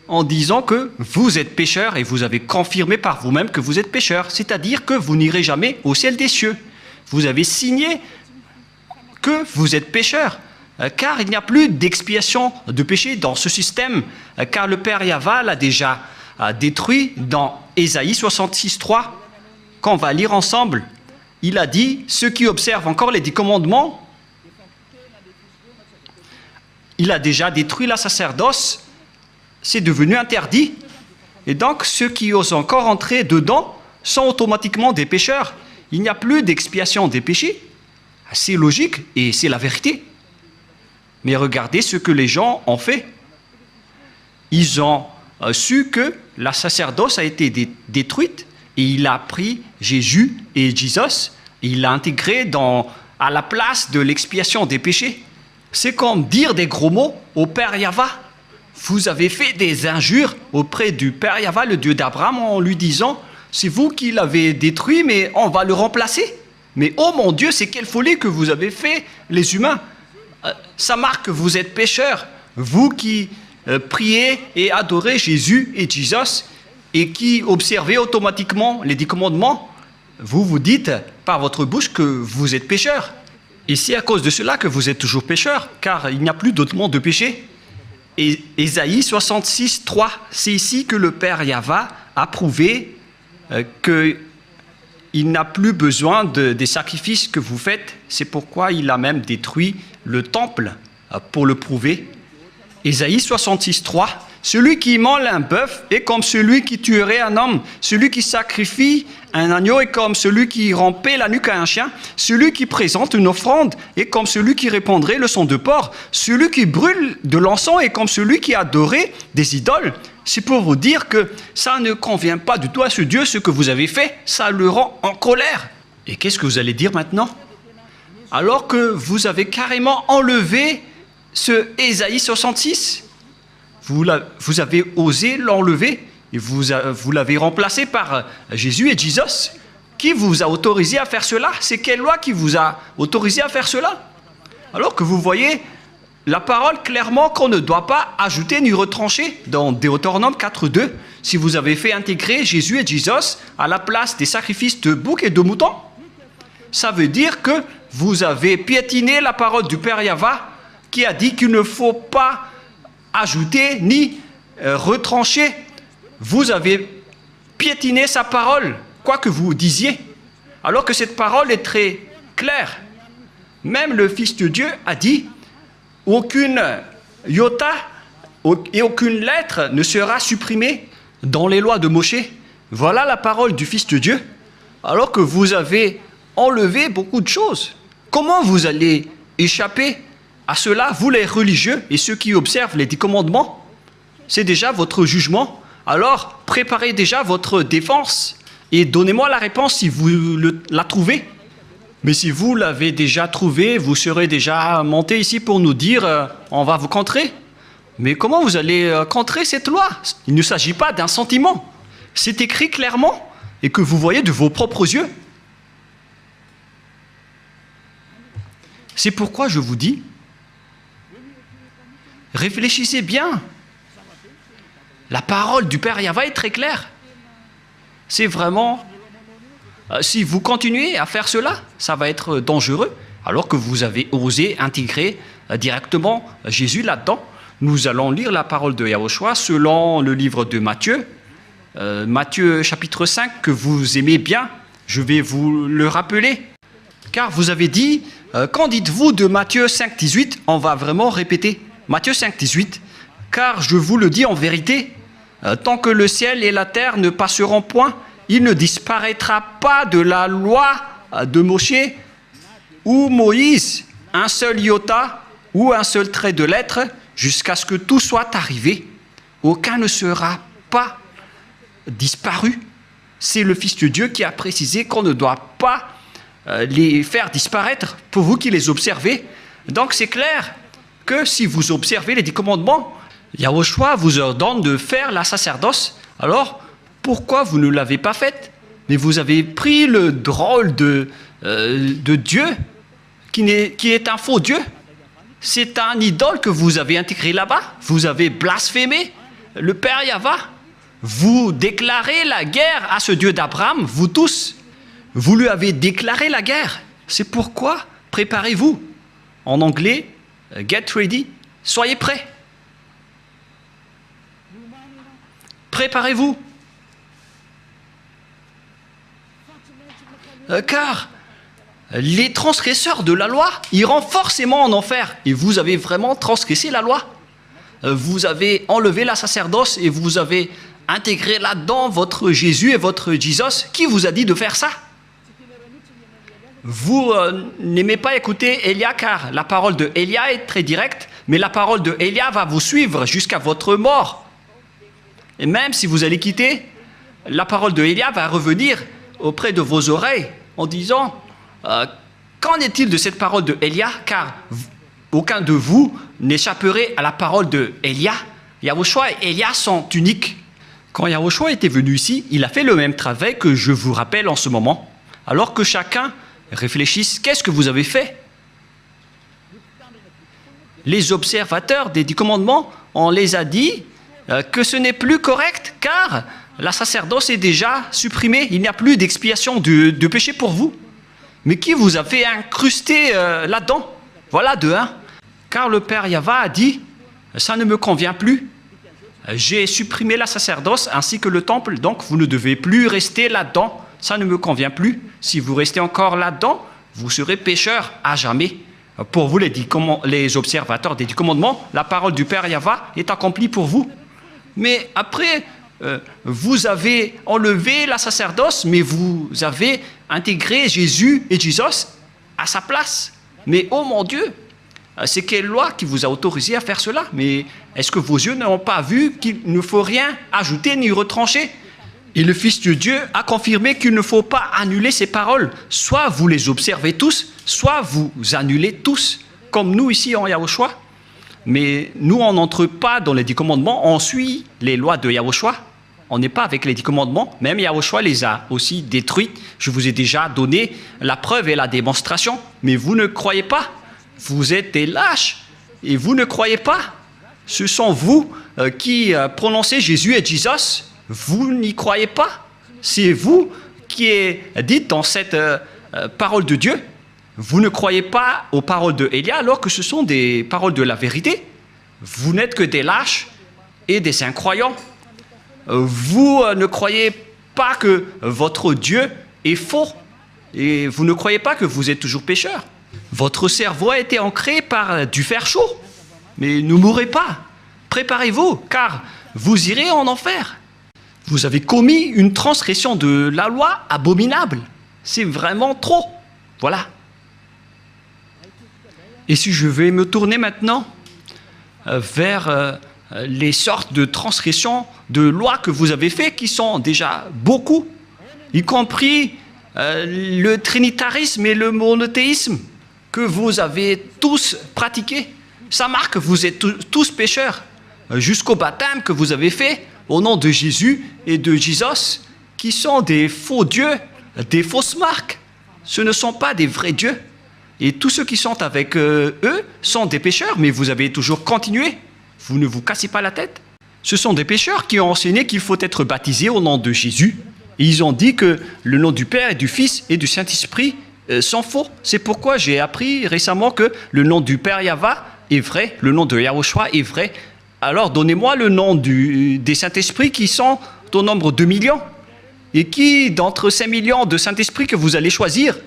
en disant que vous êtes pécheur et vous avez confirmé par vous-même que vous êtes pécheur. C'est-à-dire que vous n'irez jamais au ciel des cieux. Vous avez signé que vous êtes pécheur. Car il n'y a plus d'expiation de péché dans ce système, car le Père Yahva l'a déjà détruit dans Ésaïe 66.3, qu'on va lire ensemble. Il a dit, ceux qui observent encore les 10 commandements, il a déjà détruit la sacerdoce, c'est devenu interdit. Et donc, ceux qui osent encore entrer dedans sont automatiquement des pécheurs. Il n'y a plus d'expiation des péchés. C'est logique et c'est la vérité. Mais regardez ce que les gens ont fait. Ils ont su que la sacerdoce a été détruite et il a pris Jésus et Jesus Il l'a intégré à la place de l'expiation des péchés. C'est comme dire des gros mots au Père Yahva. Vous avez fait des injures auprès du Père Yahva, le Dieu d'Abraham, en lui disant « C'est vous qui l'avez détruit, mais on va le remplacer. » Mais oh mon Dieu, c'est quelle folie que vous avez fait, les humains. Ça marque que vous êtes pécheurs. Vous qui priez et adorez Jésus et Jesus et qui observez automatiquement les 10 commandements, vous vous dites par votre bouche que vous êtes pécheurs. Et c'est à cause de cela que vous êtes toujours pécheurs, car il n'y a plus d'autre monde de péché. Et Ésaïe 66, 3, c'est ici que le Père Yahva a prouvé qu'il n'a plus besoin des sacrifices que vous faites. C'est pourquoi il a même détruit le temple pour le prouver. Ésaïe 66, 3, celui qui immole un bœuf est comme celui qui tuerait un homme. Celui qui sacrifie un agneau est comme celui qui rampait la nuque à un chien. Celui qui présente une offrande est comme celui qui répandrait le sang de porc. Celui qui brûle de l'encens est comme celui qui adorait des idoles. C'est pour vous dire que ça ne convient pas du tout à ce Dieu, ce que vous avez fait. Ça le rend en colère. Et qu'est-ce que vous allez dire maintenant? Alors que vous avez carrément enlevé ce Ésaïe 66, vous avez osé l'enlever et vous l'avez remplacé par Jésus et Jesus. Qui vous a autorisé à faire cela? C'est quelle loi qui vous a autorisé à faire cela? Alors que vous voyez la parole clairement qu'on ne doit pas ajouter ni retrancher dans Deutéronome 4.2. Si vous avez fait intégrer Jésus et Jesus à la place des sacrifices de boucs et de moutons, ça veut dire que vous avez piétiné la parole du Père Yahva qui a dit qu'il ne faut pas ajouter ni retrancher. Vous avez piétiné sa parole, quoi que vous disiez, alors que cette parole est très claire. Même le Fils de Dieu a dit « Aucune iota et aucune lettre ne sera supprimée dans les lois de Moshe. » Voilà la parole du Fils de Dieu, alors que vous avez enlevé beaucoup de choses. Comment vous allez échapper à cela, vous les religieux et ceux qui observent les 10 commandements? C'est déjà votre jugement. Alors, préparez déjà votre défense et donnez-moi la réponse si vous la trouvez. Mais si vous l'avez déjà trouvé, vous serez déjà monté ici pour nous dire on va vous contrer. Mais comment vous allez contrer cette loi? Il ne s'agit pas d'un sentiment. C'est écrit clairement et que vous voyez de vos propres yeux. C'est pourquoi je vous dis, réfléchissez bien. La parole du Père Yahva est très claire. C'est vraiment... si vous continuez à faire cela, ça va être dangereux, alors que vous avez osé intégrer directement Jésus là-dedans. Nous allons lire la parole de Yahushua selon le livre de Matthieu. Matthieu chapitre 5, que vous aimez bien, je vais vous le rappeler. Car vous avez dit, qu'en dites-vous de Matthieu 5, 18? On va vraiment répéter. Matthieu 5, 18. Car je vous le dis en vérité, tant que le ciel et la terre ne passeront point, il ne disparaîtra pas de la loi de Moshe ou Moïse un seul iota ou un seul trait de lettre jusqu'à ce que tout soit arrivé. Aucun ne sera pas disparu. C'est le Fils de Dieu qui a précisé qu'on ne doit pas les faire disparaître pour vous qui les observez. Donc c'est clair que si vous observez les 10 commandements, Yahushua vous ordonne de faire la sacerdoce. Alors, pourquoi vous ne l'avez pas faite? Mais vous avez pris le drôle de Dieu, qui est un faux Dieu. C'est un idole que vous avez intégré là-bas. Vous avez blasphémé le Père Yahva. Vous déclarez la guerre à ce Dieu d'Abraham, vous tous. Vous lui avez déclaré la guerre. C'est pourquoi préparez-vous. En anglais, get ready, soyez prêts. Préparez-vous. Car les transgresseurs de la loi iront forcément en enfer. Et vous avez vraiment transgressé la loi. Vous avez enlevé la sacerdoce et vous avez intégré là-dedans votre Jésus et votre Jesus. Qui vous a dit de faire ça? Vous n'aimez pas écouter Élia, car la parole de Élia est très directe, mais la parole de Élia va vous suivre jusqu'à votre mort. Et même si vous allez quitter, la parole de Élia va revenir auprès de vos oreilles en disant Qu'en est-il de cette parole de Élia? Car aucun de vous n'échapperait à la parole de Élia. Yahushua et Élia sont uniques. Quand Yahushua était venu ici, il a fait le même travail que je vous rappelle en ce moment. Alors que chacun réfléchisse, qu'est-ce que vous avez fait? Les observateurs des 10 commandements, on les a dit que ce n'est plus correct car la sacerdoce est déjà supprimée. Il n'y a plus d'expiation de péché pour vous. Mais qui vous a fait incruster là-dedans? Voilà de un. Car le Père Yahva a dit, ça ne me convient plus. J'ai supprimé la sacerdoce ainsi que le temple, donc vous ne devez plus rester là-dedans. Ça ne me convient plus. Si vous restez encore là-dedans, vous serez pécheur à jamais. Pour vous, les observateurs des 10 commandements, la parole du Père Yahva est accomplie pour vous. Mais après, vous avez enlevé la sacerdoce, mais vous avez intégré Jésus et Jesus à sa place. Mais oh mon Dieu, c'est quelle loi qui vous a autorisé à faire cela? Mais est-ce que vos yeux n'ont pas vu qu'il ne faut rien ajouter ni retrancher? Et le Fils de Dieu a confirmé qu'il ne faut pas annuler ces paroles. Soit vous les observez tous, soit vous annulez tous, comme nous ici en Yahushua. Mais nous, on n'entre pas dans les 10 commandements, on suit les lois de Yahushua. On n'est pas avec les 10 commandements. Même Yahushua les a aussi détruits. Je vous ai déjà donné la preuve et la démonstration. Mais vous ne croyez pas. Vous êtes des lâches. Et vous ne croyez pas. Ce sont vous qui prononcez Jésus et Jesus. Vous n'y croyez pas. C'est vous qui êtes dit dans cette parole de Dieu. Vous ne croyez pas aux paroles de Élia alors que ce sont des paroles de la vérité. Vous n'êtes que des lâches et des incroyants. Vous ne croyez pas que votre Dieu est faux. Et vous ne croyez pas que vous êtes toujours pécheur. Votre cerveau a été ancré par du fer chaud. Mais ne mourrez pas. Préparez-vous, car vous irez en enfer. Vous avez commis une transgression de la loi abominable. C'est vraiment trop. Voilà. Et si je vais me tourner maintenant vers les sortes de transgressions de lois que vous avez fait, qui sont déjà beaucoup, y compris le trinitarisme et le monothéisme que vous avez tous pratiqués. Ça marque que vous êtes tous pécheurs, jusqu'au baptême que vous avez fait au nom de Jésus et de Jesus, qui sont des faux dieux, des fausses marques. Ce ne sont pas des vrais dieux. Et tous ceux qui sont avec eux sont des pécheurs, mais vous avez toujours continué. Vous ne vous cassez pas la tête. Ce sont des pécheurs qui ont enseigné qu'il faut être baptisé au nom de Jésus. Et ils ont dit que le nom du Père et du Fils et du Saint-Esprit sont faux. C'est pourquoi j'ai appris récemment que le nom du Père Yahva est vrai, le nom de Yahushua est vrai. Alors donnez-moi le nom des Saint-Esprits qui sont au nombre de millions. Et qui, d'entre ces millions de Saint-Esprits que vous allez choisir?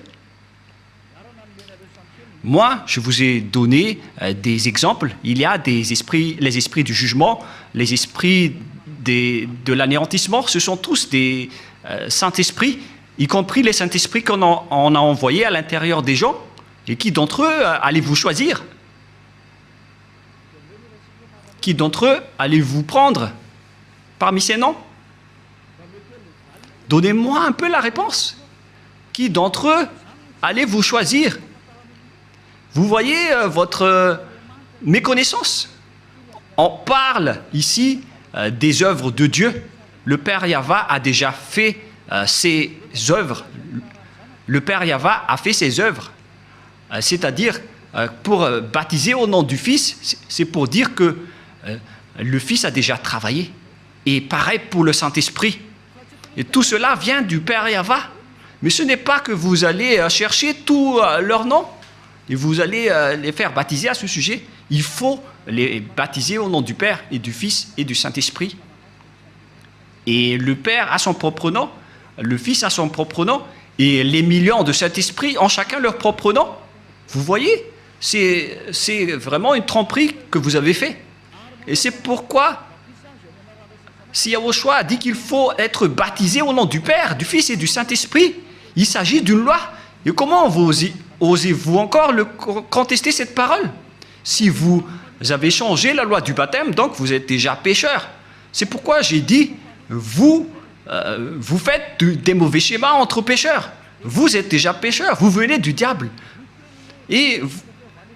Moi, je vous ai donné des exemples. Il y a des esprits, les esprits du jugement, les esprits de l'anéantissement. Ce sont tous des Saint-Esprits, y compris les Saint-Esprits qu'on a envoyés à l'intérieur des gens. Et qui d'entre eux allez-vous choisir? Qui d'entre eux allez-vous prendre parmi ces noms? Donnez-moi un peu la réponse. Qui d'entre eux allez-vous choisir? Vous voyez votre méconnaissance. On parle ici des œuvres de Dieu. Le Père Yahva a déjà fait ses œuvres. Le Père Yahva a fait ses œuvres. C'est-à-dire, pour baptiser au nom du Fils, c'est pour dire que le Fils a déjà travaillé. Et pareil pour le Saint-Esprit. Et tout cela vient du Père Yahva. Mais ce n'est pas que vous allez chercher tous leurs noms et vous allez les faire baptiser à ce sujet. Il faut les baptiser au nom du Père et du Fils et du Saint-Esprit. Et le Père a son propre nom, le Fils a son propre nom, et les millions de Saint-Esprit ont chacun leur propre nom. Vous voyez, c'est vraiment une tromperie que vous avez fait. Et c'est pourquoi, si Yahushua a dit qu'il faut être baptisé au nom du Père, du Fils et du Saint-Esprit, il s'agit d'une loi. Et comment osez-vous encore contester cette parole? Si vous avez changé la loi du baptême, donc vous êtes déjà pécheur. C'est pourquoi j'ai dit, vous faites des mauvais schémas entre pécheurs. Vous êtes déjà pécheur, vous venez du diable. Et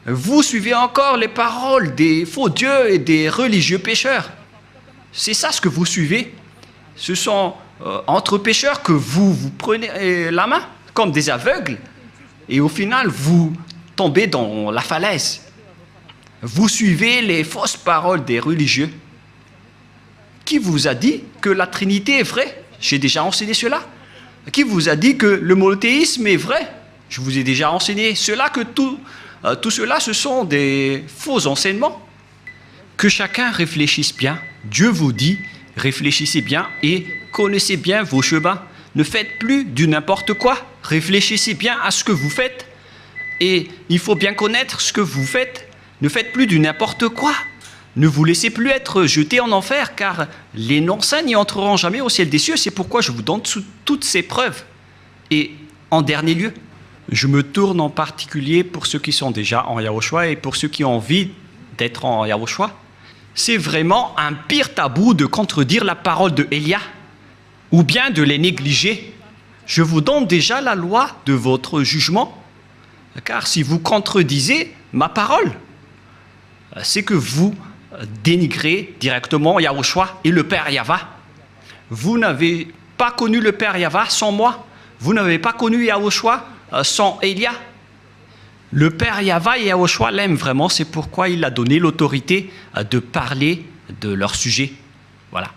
vous suivez encore les paroles des faux dieux et des religieux pécheurs. C'est ça ce que vous suivez. Ce sont entre pécheurs que vous prenez la main, comme des aveugles, et au final, vous tombez dans la falaise. Vous suivez les fausses paroles des religieux. Qui vous a dit que la Trinité est vraie? J'ai déjà enseigné cela. Qui vous a dit que le monothéisme est vrai? Je vous ai déjà enseigné cela, que tout cela, ce sont des faux enseignements. Que chacun réfléchisse bien. Dieu vous dit, réfléchissez bien et connaissez bien vos chemins. Ne faites plus du n'importe quoi. Réfléchissez bien à ce que vous faites. Et il faut bien connaître ce que vous faites. Ne faites plus du n'importe quoi. Ne vous laissez plus être jeté en enfer, car les non-saints n'y entreront jamais au ciel des cieux. C'est pourquoi je vous donne toutes ces preuves. Et en dernier lieu, je me tourne en particulier pour ceux qui sont déjà en Yahushua et pour ceux qui ont envie d'être en Yahushua. C'est vraiment un pire tabou de contredire la parole de Élia ou bien de les négliger. Je vous donne déjà la loi de votre jugement, car si vous contredisez ma parole, c'est que vous dénigrez directement Yahushua et le Père Yahva. Vous n'avez pas connu le Père Yahva sans moi. Vous n'avez pas connu Yahushua sans Élia. Le Père Yahva et Yahushua l'aiment vraiment, c'est pourquoi il a donné l'autorité de parler de leur sujet. Voilà.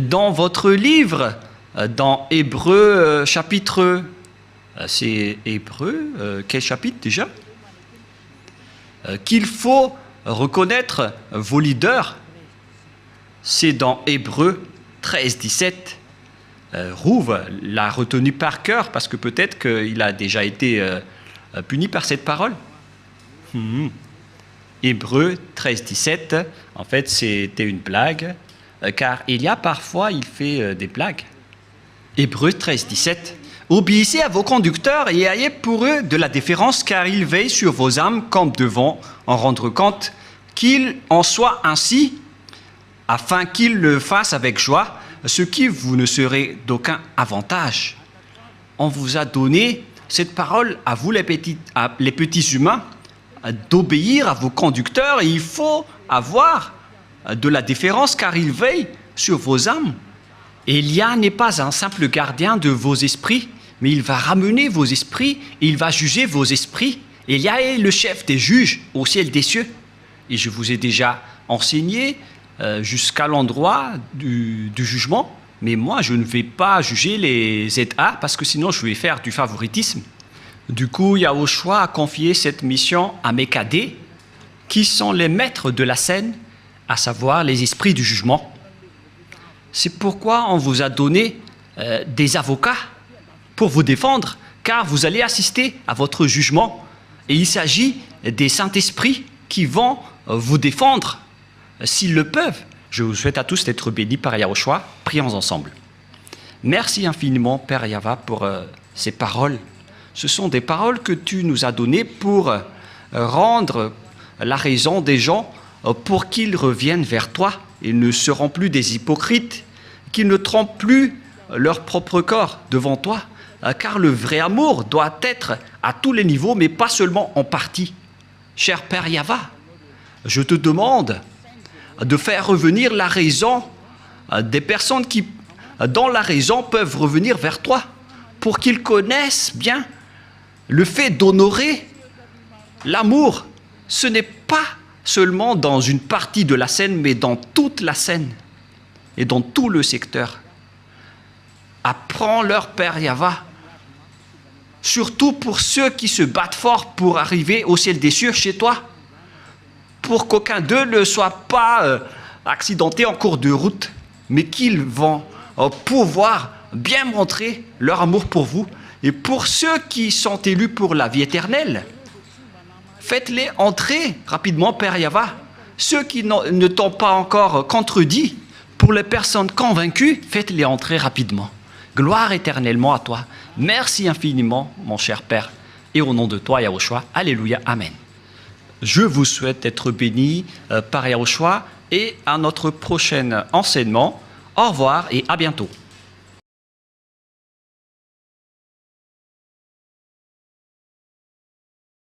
Dans votre livre, dans Hébreux chapitre... c'est Hébreux, quel chapitre déjà? Qu'il faut reconnaître vos leaders, c'est dans Hébreux 13, 17. Rouve l'a retenu par cœur parce que peut-être qu'il a déjà été puni par cette parole. Hébreux 13, 17, en fait c'était une blague, car parfois il fait des blagues. Hébreux 13, 17. Obéissez à vos conducteurs et ayez pour eux de la déférence, car ils veillent sur vos âmes comme devant en rendre compte, qu'il en soit ainsi, afin qu'ils le fassent avec joie, ce qui vous ne serait d'aucun avantage. On vous a donné cette parole à vous les petits humains, d'obéir à vos conducteurs, et il faut avoir de la déférence, car ils veillent sur vos âmes. Élia n'est pas un simple gardien de vos esprits, mais il va ramener vos esprits, et il va juger vos esprits. Élia est le chef des juges au ciel des cieux. Et je vous ai déjà enseigné jusqu'à l'endroit du jugement, mais moi je ne vais pas juger les ZA, parce que sinon je vais faire du favoritisme. Du coup, Yahushua a confié cette mission à mes cadets, qui sont les maîtres de la scène, à savoir les esprits du jugement. C'est pourquoi on vous a donné des avocats pour vous défendre, car vous allez assister à votre jugement. Et il s'agit des Saint-Esprits qui vont vous défendre, s'ils le peuvent. Je vous souhaite à tous d'être bénis par Yahushua. Prions ensemble. Merci infiniment, Père Yahva, pour ces paroles. Ce sont des paroles que tu nous as données pour rendre la raison des gens, pour qu'ils reviennent vers toi et ne seront plus des hypocrites, qu'ils ne trompent plus leur propre corps devant toi, car le vrai amour doit être à tous les niveaux, mais pas seulement en partie. Cher Père Yahva, je te demande de faire revenir la raison des personnes qui, dans la raison, peuvent revenir vers toi, pour qu'ils connaissent bien le fait d'honorer l'amour. Ce n'est pas seulement dans une partie de la scène, mais dans toute la scène et dans tout le secteur. Apprends-leur, Père Yahva, surtout pour ceux qui se battent fort pour arriver au ciel des cieux chez toi, pour qu'aucun d'eux ne soit pas accidenté en cours de route, mais qu'ils vont pouvoir bien montrer leur amour pour vous. Et pour ceux qui sont élus pour la vie éternelle, faites-les entrer rapidement, Père Yahva. Ceux qui ne t'ont pas encore contredit, pour les personnes convaincues, faites-les entrer rapidement. Gloire éternellement à toi. Merci infiniment, mon cher Père. Et au nom de toi, Yahushua, Alléluia, Amen. Je vous souhaite d'être bénis par Yahushua et à notre prochain enseignement. Au revoir et à bientôt.